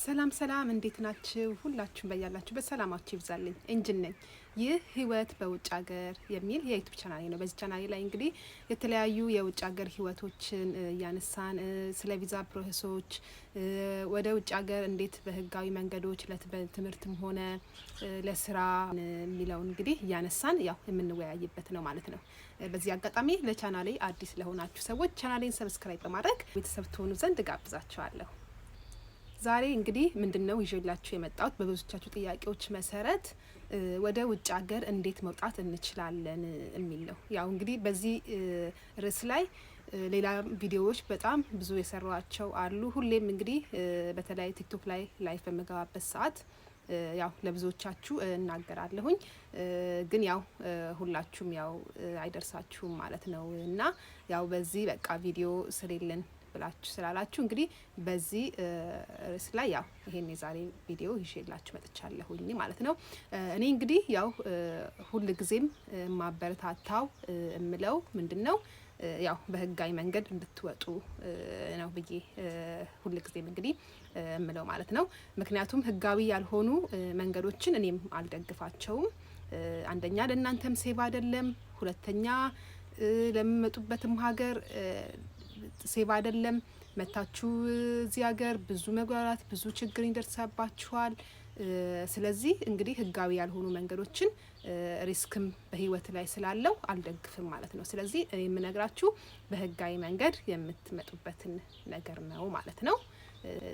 ሰላም እንዴት ናችሁ? ሁላችሁም በያላችሁበት ሰላማችሁ ይብዛልኝ። እንጅል ነኝ። ይህ ህይወት በውጭ ሀገር የሚል የዩቲዩብ ቻናሌ ነው። በዚህ ቻናሌ ላይ እንግዲህ የተለያዩ የውጭ ሀገር ህይወቶችን እያነሳን ስለ ቪዛ ፕሮሰሶች፣ ወደ ውጭ ሀገር እንዴት በህጋዊ መንገዶች ለትምህርትም ሆነ ለስራ የሚለውን እንግዲህ እያነሳን ያው የምንወያይበት ነው ማለት ነው። በዚህ አጋጣሚ ለቻናሌ አዲስ ለሆናችሁ ሰዎች ቻናሌን ሰብስክራይብ በማድረግ ቤተሰብ ትሆኑ ዘንድ ጋብዛችኋለሁ። ዛሬ እንግዲህ ምንድነው ይዤላችሁ የመጣሁት በብዙዎቻችሁ ጥያቄዎች መሰረት ወደ ውጭ ሀገር እንዴት መውጣት እንችላለን የሚል ነው። ያው እንግዲህ በዚህ ርዕስ ላይ ሌላ ቪዲዮዎች በጣም ብዙ የሰሯቸው አሉ። ሁሌም እንግዲህ በተለይ ቲክቶክ ላይ ላይፍ በምገባበት ሰዓት ያው ለብዙዎቻችሁ እናገራለሁኝ፣ ግን ያው ሁላችሁም ያው አይደርሳችሁም ማለት ነው እና ያው በዚህ በቃ ቪዲዮ ስለሌለን ብላችሁ ስላላችሁ እንግዲህ በዚህ ርዕስ ላይ ያው ይሄን የዛሬ ቪዲዮ ይዤላችሁ መጥቻለሁኝ ማለት ነው። እኔ እንግዲህ ያው ሁል ጊዜም ማበረታታው እምለው ምንድነው ያው በህጋዊ መንገድ እንድትወጡ ነው ብዬ ሁል ጊዜም እንግዲህ እምለው ማለት ነው። ምክንያቱም ህጋዊ ያልሆኑ መንገዶችን እኔም አልደግፋቸውም። አንደኛ ለእናንተም ሴቭ አይደለም፣ ሁለተኛ ለሚመጡበትም ሀገር ሴቭ አይደለም። መታችሁ እዚህ ሀገር ብዙ መጉላላት ብዙ ችግር ይደርሳባችኋል። ስለዚህ እንግዲህ ህጋዊ ያልሆኑ መንገዶችን ሪስክም በህይወት ላይ ስላለው አልደግፍም ማለት ነው። ስለዚህ እኔ የምነግራችሁ በህጋዊ መንገድ የምትመጡበትን ነገር ነው ማለት ነው።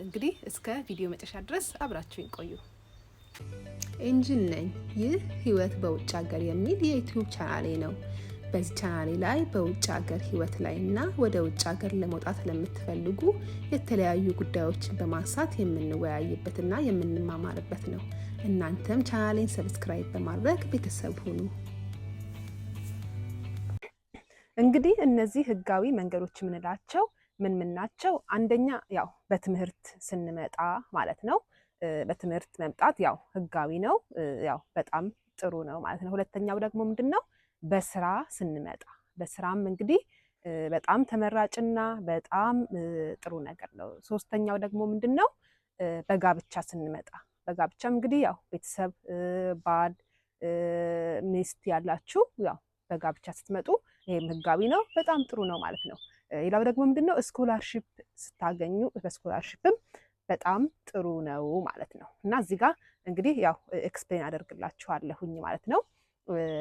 እንግዲህ እስከ ቪዲዮ መጨረሻ ድረስ አብራችሁኝ ቆዩ። ኤንጅል ነኝ። ይህ ህይወት በውጭ ሀገር የሚል የዩቲዩብ ቻናሌ ነው። በዚህ ቻናሌ ላይ በውጭ ሀገር ህይወት ላይ እና ወደ ውጭ ሀገር ለመውጣት ለምትፈልጉ የተለያዩ ጉዳዮችን በማንሳት የምንወያይበትና የምንማማርበት ነው። እናንተም ቻናሌን ሰብስክራይብ በማድረግ ቤተሰብ ሁኑ። እንግዲህ እነዚህ ህጋዊ መንገዶች የምንላቸው ምን ናቸው? አንደኛ ያው በትምህርት ስንመጣ ማለት ነው። በትምህርት መምጣት ያው ህጋዊ ነው፣ ያው በጣም ጥሩ ነው ማለት ነው። ሁለተኛው ደግሞ ምንድነው? በስራ ስንመጣ፣ በስራም እንግዲህ በጣም ተመራጭና በጣም ጥሩ ነገር ነው። ሶስተኛው ደግሞ ምንድነው? በጋብቻ ስንመጣ፣ በጋብቻም እንግዲህ ያው ቤተሰብ ባል ሚስት ያላችሁ ያው በጋብቻ ስትመጡ ይሄም ህጋዊ ነው፣ በጣም ጥሩ ነው ማለት ነው። ሌላው ደግሞ ምንድነው? ስኮላርሺፕ ስታገኙ በስኮላርሺፕም በጣም ጥሩ ነው ማለት ነው። እና እዚህ ጋር እንግዲህ ያው ኤክስፕሌን አደርግላችኋለሁኝ ማለት ነው።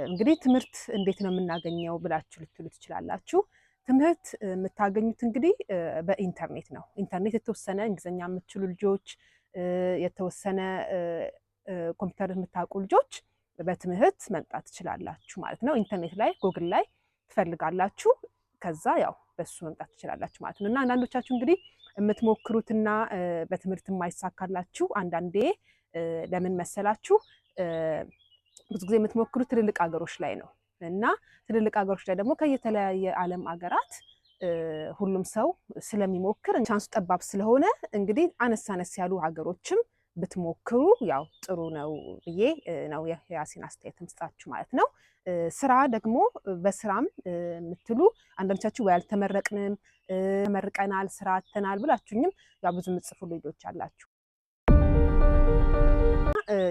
እንግዲህ ትምህርት እንዴት ነው የምናገኘው ብላችሁ ልትሉ ትችላላችሁ። ትምህርት የምታገኙት እንግዲህ በኢንተርኔት ነው። ኢንተርኔት የተወሰነ እንግሊዝኛ የምትችሉ ልጆች፣ የተወሰነ ኮምፒውተር የምታውቁ ልጆች በትምህርት መምጣት ትችላላችሁ ማለት ነው። ኢንተርኔት ላይ ጎግል ላይ ትፈልጋላችሁ፣ ከዛ ያው በሱ መምጣት ትችላላችሁ ማለት ነው። እና አንዳንዶቻችሁ እንግዲህ የምትሞክሩትና በትምህርት የማይሳካላችሁ አንዳንዴ ለምን መሰላችሁ? ብዙ ጊዜ የምትሞክሩት ትልልቅ ሀገሮች ላይ ነው እና ትልልቅ ሀገሮች ላይ ደግሞ ከየተለያየ ዓለም ሀገራት ሁሉም ሰው ስለሚሞክር ቻንሱ ጠባብ ስለሆነ እንግዲህ አነስ ያሉ ሀገሮችም ብትሞክሩ ያው ጥሩ ነው ብዬ ነው የራሴን አስተያየት መስጣችሁ ማለት ነው። ስራ ደግሞ በስራም የምትሉ አንዳንዶቻችሁ ወይ አልተመረቅንም ተመርቀናል ስራ አጥተናል ብላችሁኝም ያው ብዙ የምትጽፉ ልጆች አላችሁ።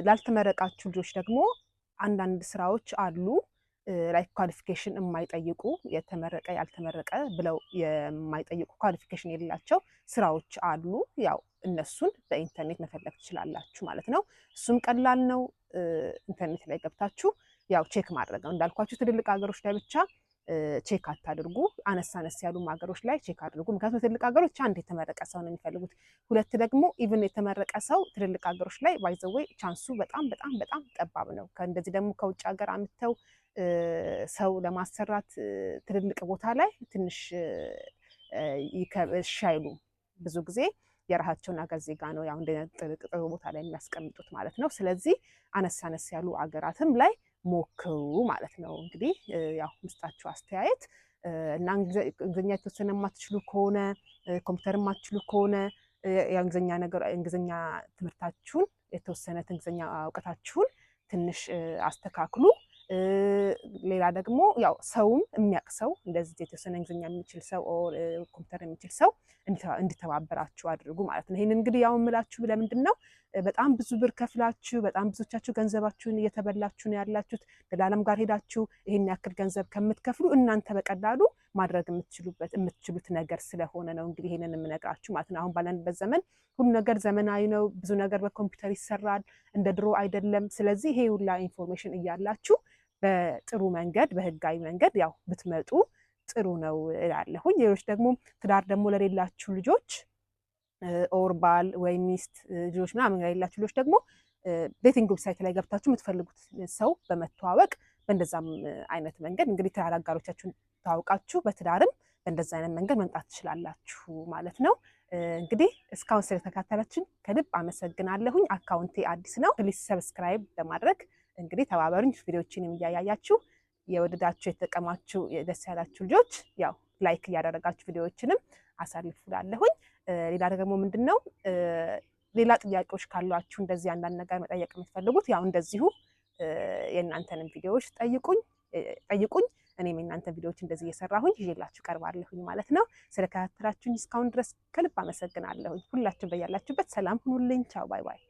ላልተመረቃችሁ ልጆች ደግሞ አንዳንድ ስራዎች አሉ ላይክ ኳሊፊኬሽን የማይጠይቁ የተመረቀ ያልተመረቀ ብለው የማይጠይቁ ኳሊፊኬሽን የሌላቸው ስራዎች አሉ። ያው እነሱን በኢንተርኔት መፈለግ ትችላላችሁ ማለት ነው። እሱም ቀላል ነው። ኢንተርኔት ላይ ገብታችሁ ያው ቼክ ማድረግ ነው። እንዳልኳችሁ ትልልቅ ሀገሮች ላይ ብቻ ቼክ አታድርጉ፣ አነስ ያሉ ሀገሮች ላይ ቼክ አድርጉ። ምክንያቱም ትልልቅ ሀገሮች አንድ የተመረቀ ሰው ነው የሚፈልጉት። ሁለት ደግሞ ኢቭን የተመረቀ ሰው ትልልቅ ሀገሮች ላይ ባይ ዘ ዌይ ቻንሱ በጣም ጠባብ ነው። ከእንደዚህ ደግሞ ከውጭ ሀገር አምጥተው ሰው ለማሰራት ትልልቅ ቦታ ላይ ትንሽ ይሻይሉ። ብዙ ጊዜ የራሳቸውን ሀገር ዜጋ ነው ያው እንደ ጥሩ ቦታ ላይ የሚያስቀምጡት ማለት ነው። ስለዚህ አነስ ያሉ ሀገራትም ላይ ሞክሩ ማለት ነው። እንግዲህ ያው ምስጣችሁ አስተያየት እና እንግሊዝኛ የተወሰነ የማትችሉ ከሆነ ኮምፒውተር የማትችሉ ከሆነ ያው እንግሊዝኛ ትምህርታችሁን የተወሰነ እንግሊዝኛ እውቀታችሁን ትንሽ አስተካክሉ። ሌላ ደግሞ ያው ሰውም የሚያውቅ ሰው እንደዚህ የተወሰነ እንግሊዝኛ የሚችል ሰው ኮምፒውተር የሚችል ሰው እንዲተባበራችሁ አድርጉ ማለት ነው። ይህን እንግዲህ ያው የምላችሁ ለምንድን ነው በጣም ብዙ ብር ከፍላችሁ በጣም ብዙዎቻችሁ ገንዘባችሁን እየተበላችሁ ነው ያላችሁት። ደላላም ጋር ሄዳችሁ ይሄን ያክል ገንዘብ ከምትከፍሉ እናንተ በቀላሉ ማድረግ የምትችሉት ነገር ስለሆነ ነው እንግዲህ ይሄንን የምነግራችሁ ማለት ነው። አሁን ባለንበት ዘመን ሁሉ ነገር ዘመናዊ ነው። ብዙ ነገር በኮምፒውተር ይሰራል፣ እንደ ድሮ አይደለም። ስለዚህ ይሄ ሁላ ኢንፎርሜሽን እያላችሁ በጥሩ መንገድ በህጋዊ መንገድ ያው ብትመጡ ጥሩ ነው እላለሁኝ። ሌሎች ደግሞ ትዳር ደግሞ ለሌላችሁ ልጆች ኦር ባል ወይ ሚስት ልጆች ምናምን ለሌላችሁ ልጆች ደግሞ ቤቲንግ ዌብሳይት ላይ ገብታችሁ የምትፈልጉት ሰው በመተዋወቅ በእንደዛም አይነት መንገድ እንግዲህ ትዳር አጋሮቻችሁን ታውቃችሁ በትዳርም በእንደዛ አይነት መንገድ መምጣት ትችላላችሁ ማለት ነው። እንግዲህ እስካሁን ስለተከታተላችን ከልብ አመሰግናለሁኝ። አካውንቴ አዲስ ነው። ፕሊዝ ሰብስክራይብ በማድረግ እንግዲህ ተባበሩኝ። ቪዲዮዎችንም እያያያችሁ የወደዳችሁ የተጠቀማችሁ ደስ ያላችሁ ልጆች ያው ላይክ እያደረጋችሁ ቪዲዮዎችንም አሳልፉላለሁኝ። ሌላ ደግሞ ምንድነው ሌላ ጥያቄዎች ካሏችሁ እንደዚህ አንዳንድ ነገር መጠየቅ የምትፈልጉት ያው እንደዚሁ የእናንተንም ቪዲዮዎች ጠይቁኝ። እኔም የእናንተን ቪዲዮዎች እንደዚህ እየሰራሁኝ ይዤላችሁ ቀርባለሁኝ ማለት ነው። ስለከታተላችሁኝ እስካሁን ድረስ ከልብ አመሰግናለሁኝ። ሁላችሁም በያላችሁበት ሰላም ሁኑልኝ። ቻው ባይ ባይ።